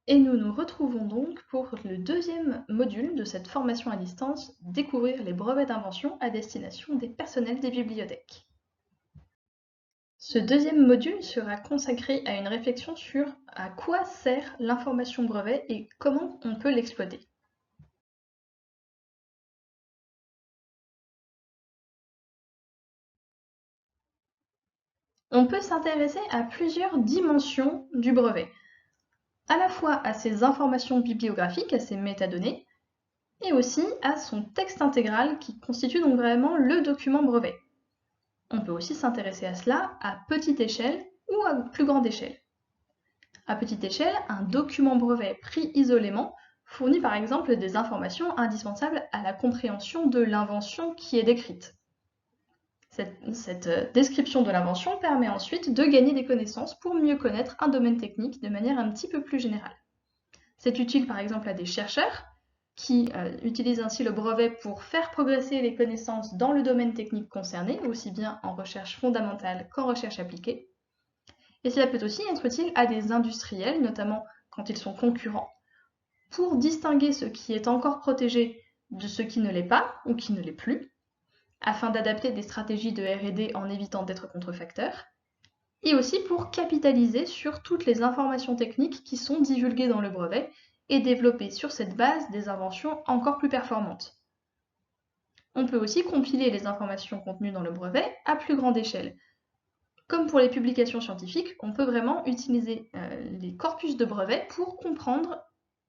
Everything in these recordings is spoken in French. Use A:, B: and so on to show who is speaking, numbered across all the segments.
A: Et nous nous retrouvons donc pour le deuxième module de cette formation à distance, découvrir les brevets d'invention à destination des personnels des bibliothèques. Ce deuxième module sera consacré à une réflexion sur à quoi sert l'information brevet et comment on peut l'exploiter. On peut s'intéresser à plusieurs dimensions du brevet, à la fois à ses informations bibliographiques, à ses métadonnées, et aussi à son texte intégral qui constitue donc vraiment le document brevet. On peut aussi s'intéresser à cela à petite échelle ou à plus grande échelle. À petite échelle, un document brevet pris isolément fournit par exemple des informations indispensables à la compréhension de l'invention qui est décrite. Cette description de l'invention permet ensuite de gagner des connaissances pour mieux connaître un domaine technique de manière un petit peu plus générale. C'est utile par exemple à des chercheurs qui utilisent ainsi le brevet pour faire progresser les connaissances dans le domaine technique concerné, aussi bien en recherche fondamentale qu'en recherche appliquée. Et cela peut aussi être utile à des industriels, notamment quand ils sont concurrents, pour distinguer ce qui est encore protégé de ce qui ne l'est pas ou qui ne l'est plus, afin d'adapter des stratégies de R&D en évitant d'être contrefacteurs, et aussi pour capitaliser sur toutes les informations techniques qui sont divulguées dans le brevet et développer sur cette base des inventions encore plus performantes. On peut aussi compiler les informations contenues dans le brevet à plus grande échelle. Comme pour les publications scientifiques, on peut vraiment utiliser les corpus de brevets pour comprendre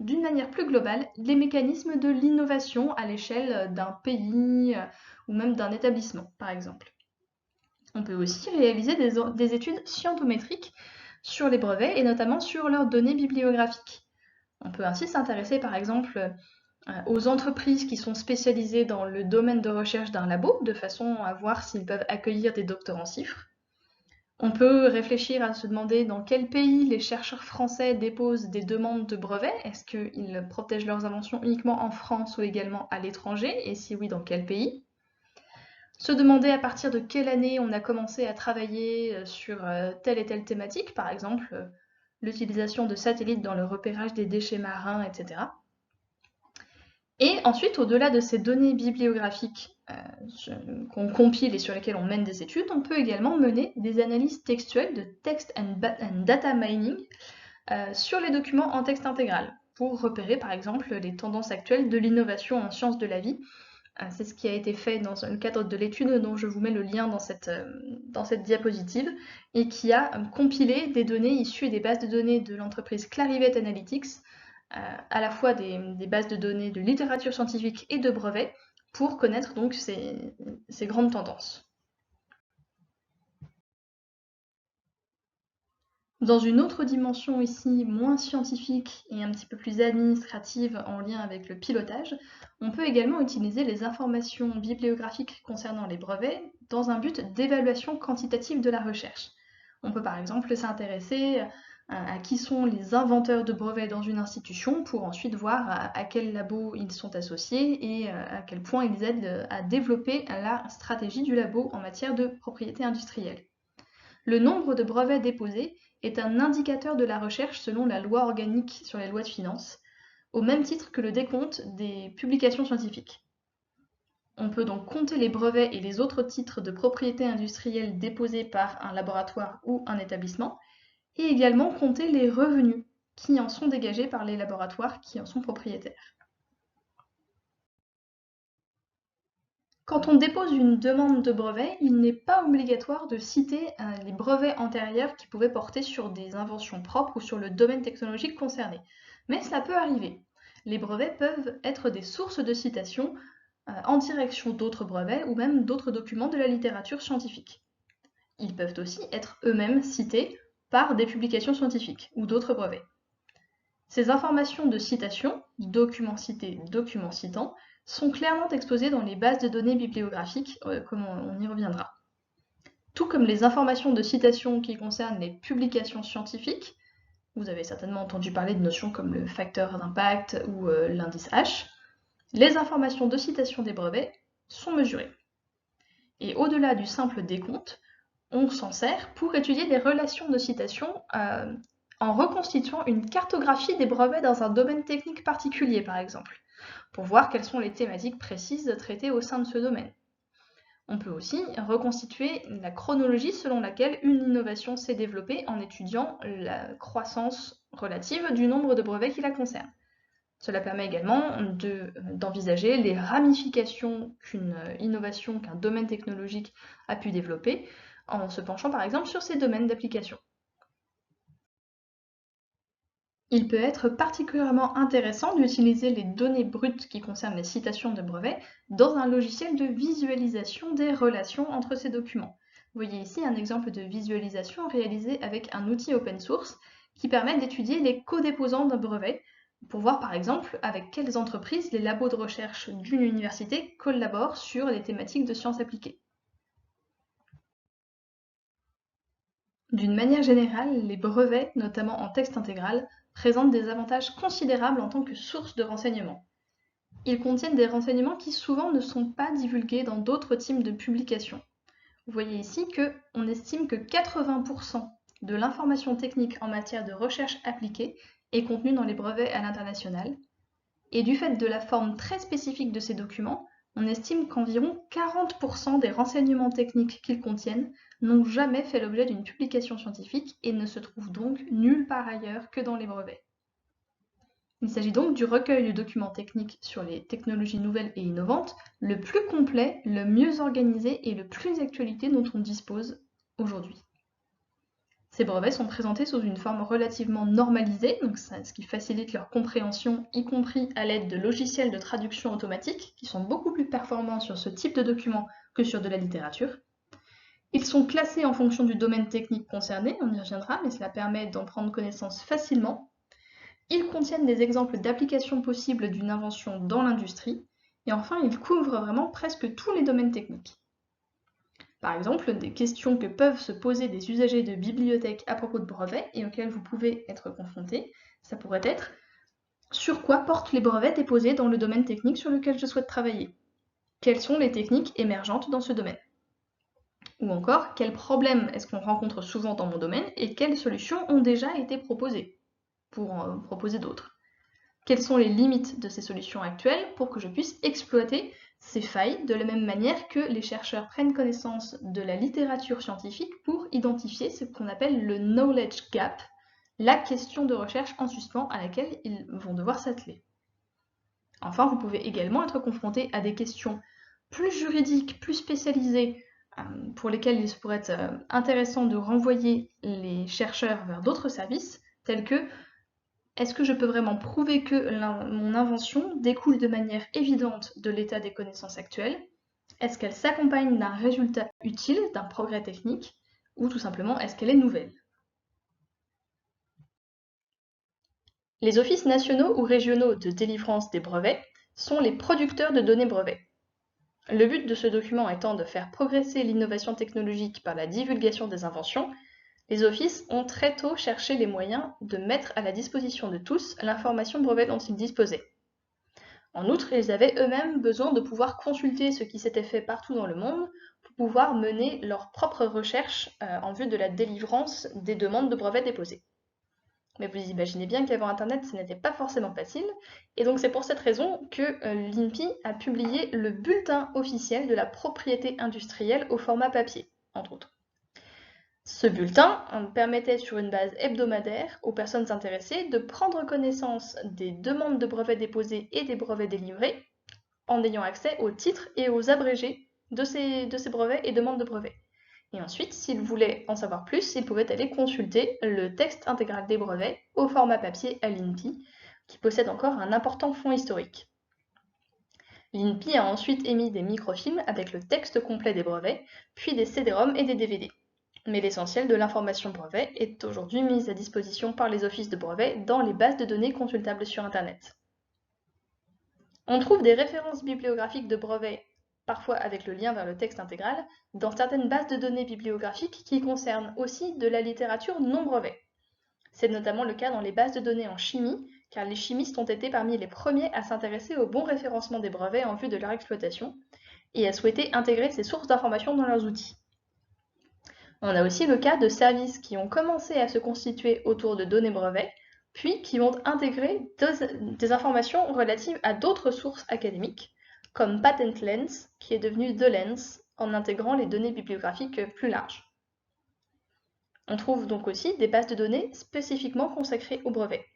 A: d'une manière plus globale les mécanismes de l'innovation à l'échelle d'un pays ou même d'un établissement, par exemple. On peut aussi réaliser des études scientométriques sur les brevets et notamment sur leurs données bibliographiques. On peut ainsi s'intéresser par exemple aux entreprises qui sont spécialisées dans le domaine de recherche d'un labo, de façon à voir s'ils peuvent accueillir des docteurs en chiffres. On peut réfléchir à se demander dans quel pays les chercheurs français déposent des demandes de brevets. Est-ce qu'ils protègent leurs inventions uniquement en France ou également à l'étranger? Et si oui, dans quel pays? Se demander à partir de quelle année on a commencé à travailler sur telle et telle thématique, par exemple l'utilisation de satellites dans le repérage des déchets marins, etc. Et ensuite, au-delà de ces données bibliographiques qu'on compile et sur lesquelles on mène des études, on peut également mener des analyses textuelles de text and data mining sur les documents en texte intégral pour repérer par exemple les tendances actuelles de l'innovation en sciences de la vie. C'est ce qui a été fait dans le cadre de l'étude dont je vous mets le lien dans cette diapositive et qui a compilé des données issues des bases de données de l'entreprise Clarivate Analytics, à la fois des bases de données de littérature scientifique et de brevets pour connaître donc ces grandes tendances. Dans une autre dimension ici, moins scientifique et un petit peu plus administrative en lien avec le pilotage, on peut également utiliser les informations bibliographiques concernant les brevets dans un but d'évaluation quantitative de la recherche. On peut par exemple s'intéresser à qui sont les inventeurs de brevets dans une institution pour ensuite voir à quel labo ils sont associés et à quel point ils aident à développer la stratégie du labo en matière de propriété industrielle. Le nombre de brevets déposés est un indicateur de la recherche selon la loi organique sur les lois de finances, au même titre que le décompte des publications scientifiques. On peut donc compter les brevets et les autres titres de propriété industrielle déposés par un laboratoire ou un établissement, et également compter les revenus qui en sont dégagés par les laboratoires qui en sont propriétaires. Quand on dépose une demande de brevet, il n'est pas obligatoire de citer les brevets antérieurs qui pouvaient porter sur des inventions propres ou sur le domaine technologique concerné. Mais cela peut arriver. Les brevets peuvent être des sources de citation en direction d'autres brevets ou même d'autres documents de la littérature scientifique. Ils peuvent aussi être eux-mêmes cités par des publications scientifiques ou d'autres brevets. Ces informations de citation, documents cités, documents citants, sont clairement exposées dans les bases de données bibliographiques, comme on y reviendra. Tout comme les informations de citation qui concernent les publications scientifiques, vous avez certainement entendu parler de notions comme le facteur d'impact ou l'indice H, les informations de citation des brevets sont mesurées. Et au-delà du simple décompte, on s'en sert pour étudier les relations de citation en reconstituant une cartographie des brevets dans un domaine technique particulier, par exemple, pour voir quelles sont les thématiques précises traitées au sein de ce domaine. On peut aussi reconstituer la chronologie selon laquelle une innovation s'est développée en étudiant la croissance relative du nombre de brevets qui la concernent. Cela permet également d'envisager les ramifications qu'une innovation, qu'un domaine technologique a pu développer, en se penchant par exemple sur ces domaines d'application. Il peut être particulièrement intéressant d'utiliser les données brutes qui concernent les citations de brevets dans un logiciel de visualisation des relations entre ces documents. Vous voyez ici un exemple de visualisation réalisé avec un outil open source qui permet d'étudier les codéposants d'un brevet pour voir par exemple avec quelles entreprises les labos de recherche d'une université collaborent sur les thématiques de sciences appliquées. D'une manière générale, les brevets, notamment en texte intégral, présentent des avantages considérables en tant que source de renseignements. Ils contiennent des renseignements qui souvent ne sont pas divulgués dans d'autres types de publications. Vous voyez ici qu'on estime que 80% de l'information technique en matière de recherche appliquée est contenue dans les brevets à l'international. Et du fait de la forme très spécifique de ces documents, on estime qu'environ 40% des renseignements techniques qu'ils contiennent n'ont jamais fait l'objet d'une publication scientifique et ne se trouvent donc nulle part ailleurs que dans les brevets. Il s'agit donc du recueil de documents techniques sur les technologies nouvelles et innovantes le plus complet, le mieux organisé et le plus d'actualité dont on dispose aujourd'hui. Ces brevets sont présentés sous une forme relativement normalisée, donc ce qui facilite leur compréhension, y compris à l'aide de logiciels de traduction automatique, qui sont beaucoup plus performants sur ce type de documents que sur de la littérature. Ils sont classés en fonction du domaine technique concerné, on y reviendra, mais cela permet d'en prendre connaissance facilement. Ils contiennent des exemples d'applications possibles d'une invention dans l'industrie, et enfin ils couvrent vraiment presque tous les domaines techniques. Par exemple, des questions que peuvent se poser des usagers de bibliothèques à propos de brevets et auxquelles vous pouvez être confrontés, ça pourrait être: sur quoi portent les brevets déposés dans le domaine technique sur lequel je souhaite travailler? Quelles sont les techniques émergentes dans ce domaine? Ou encore, quels problèmes est-ce qu'on rencontre souvent dans mon domaine et quelles solutions ont déjà été proposées pour en proposer d'autres? Quelles sont les limites de ces solutions actuelles pour que je puisse exploiter ces failles de la même manière que les chercheurs prennent connaissance de la littérature scientifique pour identifier ce qu'on appelle le knowledge gap, la question de recherche en suspens à laquelle ils vont devoir s'atteler. Enfin, vous pouvez également être confronté à des questions plus juridiques, plus spécialisées, pour lesquelles il pourrait être intéressant de renvoyer les chercheurs vers d'autres services, tels que: est-ce que je peux vraiment prouver que mon invention découle de manière évidente de l'état des connaissances actuelles? Est-ce qu'elle s'accompagne d'un résultat utile, d'un progrès technique? Ou tout simplement, est-ce qu'elle est nouvelle? Les offices nationaux ou régionaux de délivrance des brevets sont les producteurs de données brevets. Le but de ce document étant de faire progresser l'innovation technologique par la divulgation des inventions, les offices ont très tôt cherché les moyens de mettre à la disposition de tous l'information brevet dont ils disposaient. En outre, ils avaient eux-mêmes besoin de pouvoir consulter ce qui s'était fait partout dans le monde pour pouvoir mener leurs propres recherches en vue de la délivrance des demandes de brevets déposées. Mais vous imaginez bien qu'avant Internet, ce n'était pas forcément facile, et donc c'est pour cette raison que l'INPI a publié le bulletin officiel de la propriété industrielle au format papier, entre autres. Ce bulletin permettait sur une base hebdomadaire aux personnes intéressées de prendre connaissance des demandes de brevets déposées et des brevets délivrés en ayant accès aux titres et aux abrégés de ces brevets et demandes de brevets. Et ensuite, s'ils voulaient en savoir plus, ils pouvaient aller consulter le texte intégral des brevets au format papier à l'INPI, qui possède encore un important fond historique. L'INPI a ensuite émis des microfilms avec le texte complet des brevets, puis des CD-ROM et des DVD. Mais l'essentiel de l'information brevet est aujourd'hui mise à disposition par les offices de brevets dans les bases de données consultables sur Internet. On trouve des références bibliographiques de brevets, parfois avec le lien vers le texte intégral, dans certaines bases de données bibliographiques qui concernent aussi de la littérature non brevet. C'est notamment le cas dans les bases de données en chimie, car les chimistes ont été parmi les premiers à s'intéresser au bon référencement des brevets en vue de leur exploitation, et à souhaiter intégrer ces sources d'informations dans leurs outils. On a aussi le cas de services qui ont commencé à se constituer autour de données brevets, puis qui vont intégrer des informations relatives à d'autres sources académiques, comme Patent Lens, qui est devenu The Lens, en intégrant les données bibliographiques plus larges. On trouve donc aussi des bases de données spécifiquement consacrées aux brevets.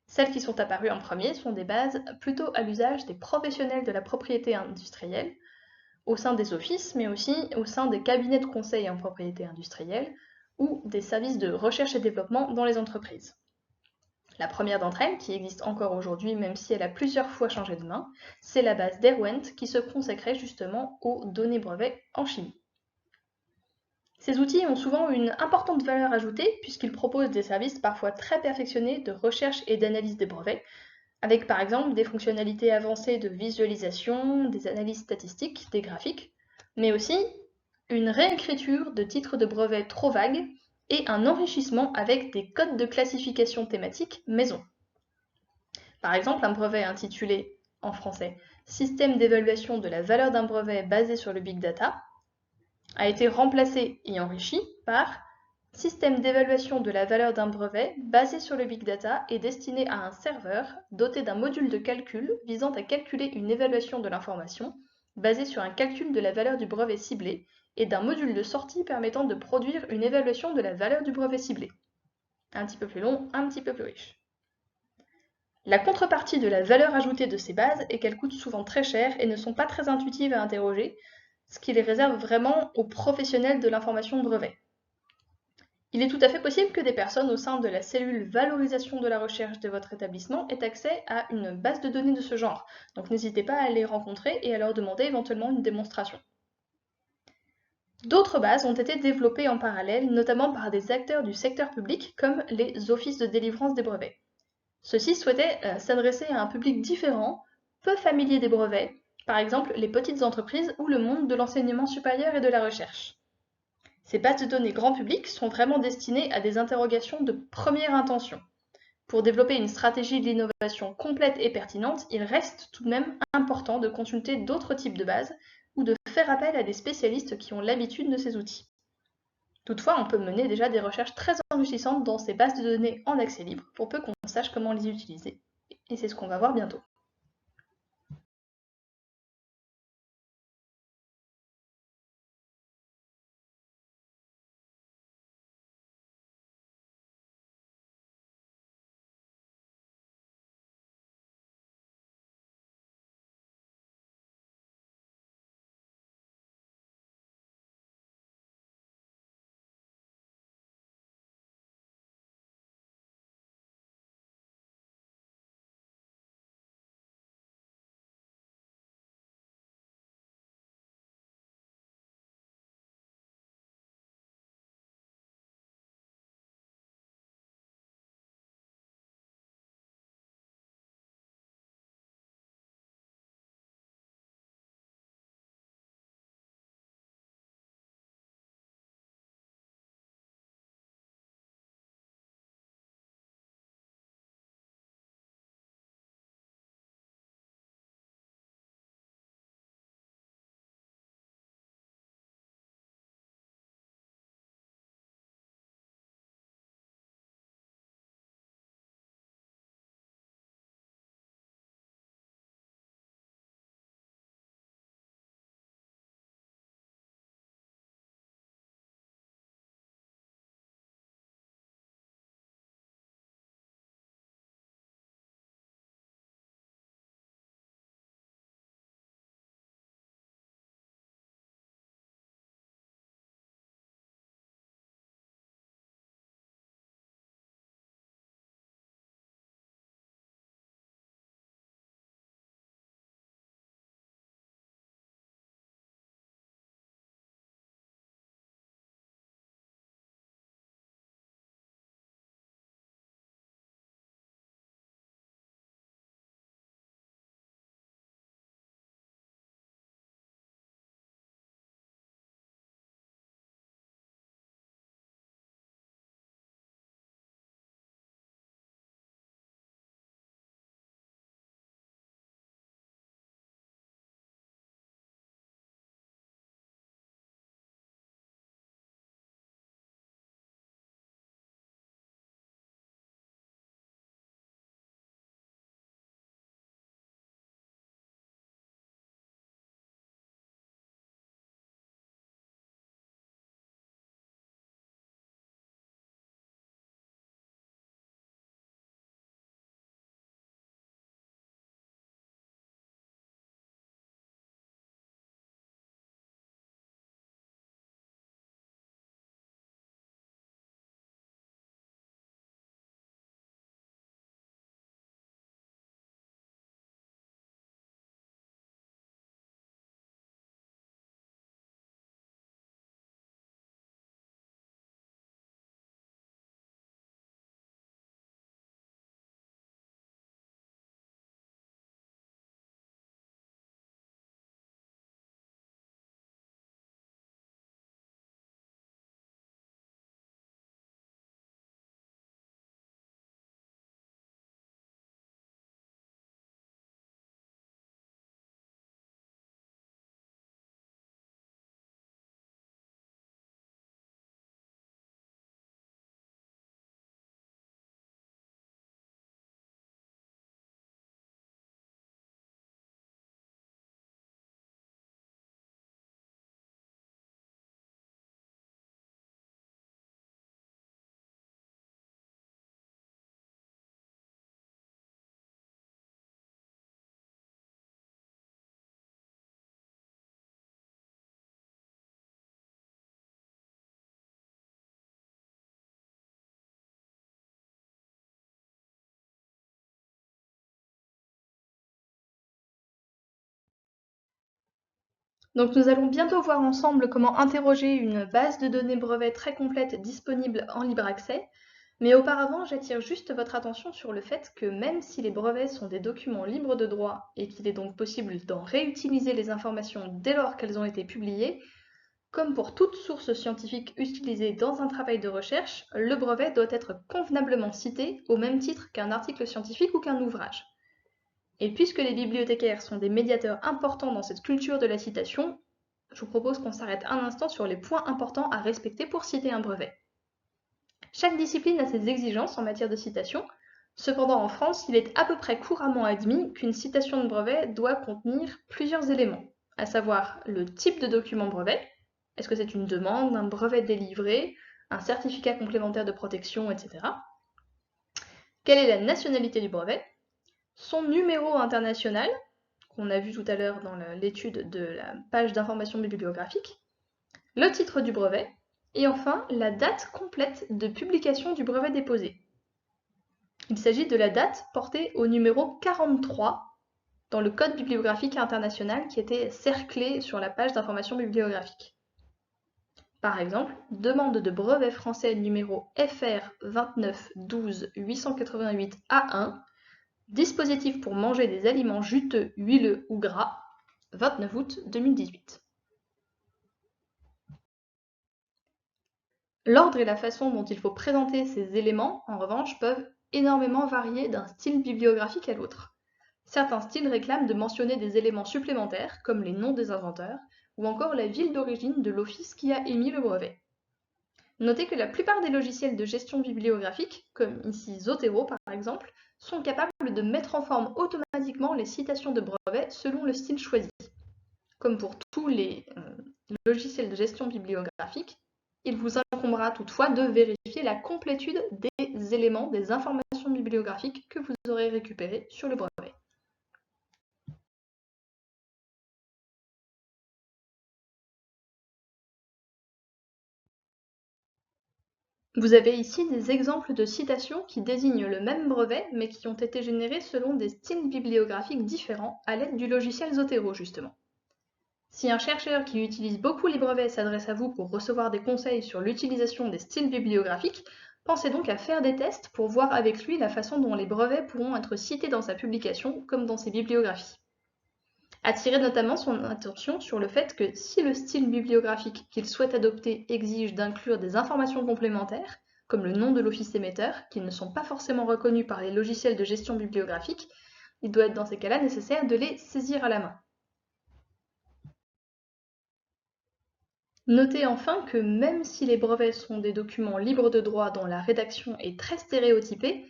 A: Celles qui sont apparues en premier sont des bases plutôt à l'usage des professionnels de la propriété industrielle, au sein des offices, mais aussi au sein des cabinets de conseil en propriété industrielle ou des services de recherche et développement dans les entreprises. La première d'entre elles, qui existe encore aujourd'hui même si elle a plusieurs fois changé de main, c'est la base Derwent qui se consacrait justement aux données brevets en chimie. Ces outils ont souvent une importante valeur ajoutée puisqu'ils proposent des services parfois très perfectionnés de recherche et d'analyse des brevets, avec par exemple des fonctionnalités avancées de visualisation, des analyses statistiques, des graphiques, mais aussi une réécriture de titres de brevets trop vagues et un enrichissement avec des codes de classification thématique maison. Par exemple, un brevet intitulé, en français, Système d'évaluation de la valeur d'un brevet basé sur le big data a été remplacé et enrichi par Système d'évaluation de la valeur d'un brevet basé sur le big data et destiné à un serveur doté d'un module de calcul visant à calculer une évaluation de l'information basée sur un calcul de la valeur du brevet ciblé et d'un module de sortie permettant de produire une évaluation de la valeur du brevet ciblé. Un petit peu plus long, un petit peu plus riche. La contrepartie de la valeur ajoutée de ces bases est qu'elles coûtent souvent très cher et ne sont pas très intuitives à interroger, ce qui les réserve vraiment aux professionnels de l'information brevet. Il est tout à fait possible que des personnes au sein de la cellule valorisation de la recherche de votre établissement aient accès à une base de données de ce genre, donc n'hésitez pas à les rencontrer et à leur demander éventuellement une démonstration. D'autres bases ont été développées en parallèle, notamment par des acteurs du secteur public comme les offices de délivrance des brevets. Ceux-ci souhaitaient s'adresser à un public différent, peu familier des brevets, par exemple les petites entreprises ou le monde de l'enseignement supérieur et de la recherche. Ces bases de données grand public sont vraiment destinées à des interrogations de première intention. Pour développer une stratégie de l'innovation complète et pertinente, il reste tout de même important de consulter d'autres types de bases ou de faire appel à des spécialistes qui ont l'habitude de ces outils. Toutefois, on peut mener déjà des recherches très enrichissantes dans ces bases de données en accès libre pour peu qu'on sache comment les utiliser. Et c'est ce qu'on va voir bientôt. Donc nous allons bientôt voir ensemble comment interroger une base de données brevets très complète disponible en libre accès, mais auparavant j'attire juste votre attention sur le fait que même si les brevets sont des documents libres de droit et qu'il est donc possible d'en réutiliser les informations dès lors qu'elles ont été publiées, comme pour toute source scientifique utilisée dans un travail de recherche, le brevet doit être convenablement cité au même titre qu'un article scientifique ou qu'un ouvrage. Et puisque les bibliothécaires sont des médiateurs importants dans cette culture de la citation, je vous propose qu'on s'arrête un instant sur les points importants à respecter pour citer un brevet. Chaque discipline a ses exigences en matière de citation. Cependant, en France, il est à peu près couramment admis qu'une citation de brevet doit contenir plusieurs éléments, à savoir le type de document brevet, est-ce que c'est une demande, un brevet délivré, un certificat complémentaire de protection, etc. Quelle est la nationalité du brevet, son numéro international, qu'on a vu tout à l'heure dans l'étude de la page d'information bibliographique, le titre du brevet, et enfin la date complète de publication du brevet déposé. Il s'agit de la date portée au numéro 43 dans le Code bibliographique international qui était cerclé sur la page d'information bibliographique. Par exemple, demande de brevet français numéro FR 29 12 888 A1, dispositif pour manger des aliments juteux, huileux ou gras, 29 août 2018. L'ordre et la façon dont il faut présenter ces éléments, en revanche, peuvent énormément varier d'un style bibliographique à l'autre. Certains styles réclament de mentionner des éléments supplémentaires, comme les noms des inventeurs, ou encore la ville d'origine de l'office qui a émis le brevet. Notez que la plupart des logiciels de gestion bibliographique, comme ici Zotero par exemple, sont capables de mettre en forme automatiquement les citations de brevets selon le style choisi. Comme pour tous les logiciels de gestion bibliographique, il vous incombera toutefois de vérifier la complétude des éléments, des informations bibliographiques que vous aurez récupérées sur le brevet. Vous avez ici des exemples de citations qui désignent le même brevet, mais qui ont été générées selon des styles bibliographiques différents à l'aide du logiciel Zotero, justement. Si un chercheur qui utilise beaucoup les brevets s'adresse à vous pour recevoir des conseils sur l'utilisation des styles bibliographiques, pensez donc à faire des tests pour voir avec lui la façon dont les brevets pourront être cités dans sa publication comme dans ses bibliographies. Attirez notamment son attention sur le fait que si le style bibliographique qu'il souhaite adopter exige d'inclure des informations complémentaires, comme le nom de l'office émetteur, qui ne sont pas forcément reconnus par les logiciels de gestion bibliographique, il doit être dans ces cas-là nécessaire de les saisir à la main. Notez enfin que même si les brevets sont des documents libres de droit dont la rédaction est très stéréotypée,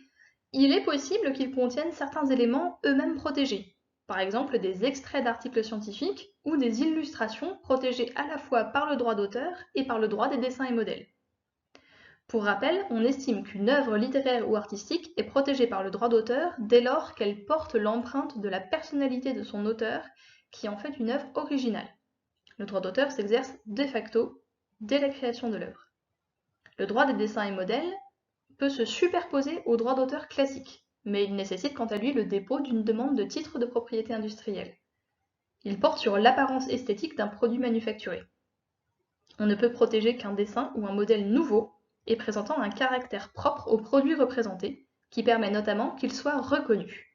A: il est possible qu'ils contiennent certains éléments eux-mêmes protégés, par exemple des extraits d'articles scientifiques ou des illustrations protégées à la fois par le droit d'auteur et par le droit des dessins et modèles. Pour rappel, on estime qu'une œuvre littéraire ou artistique est protégée par le droit d'auteur dès lors qu'elle porte l'empreinte de la personnalité de son auteur qui en fait une œuvre originale. Le droit d'auteur s'exerce de facto dès la création de l'œuvre. Le droit des dessins et modèles peut se superposer au droit d'auteur classique, mais il nécessite quant à lui le dépôt d'une demande de titre de propriété industrielle. Il porte sur l'apparence esthétique d'un produit manufacturé. On ne peut protéger qu'un dessin ou un modèle nouveau et présentant un caractère propre au produit représenté, qui permet notamment qu'il soit reconnu.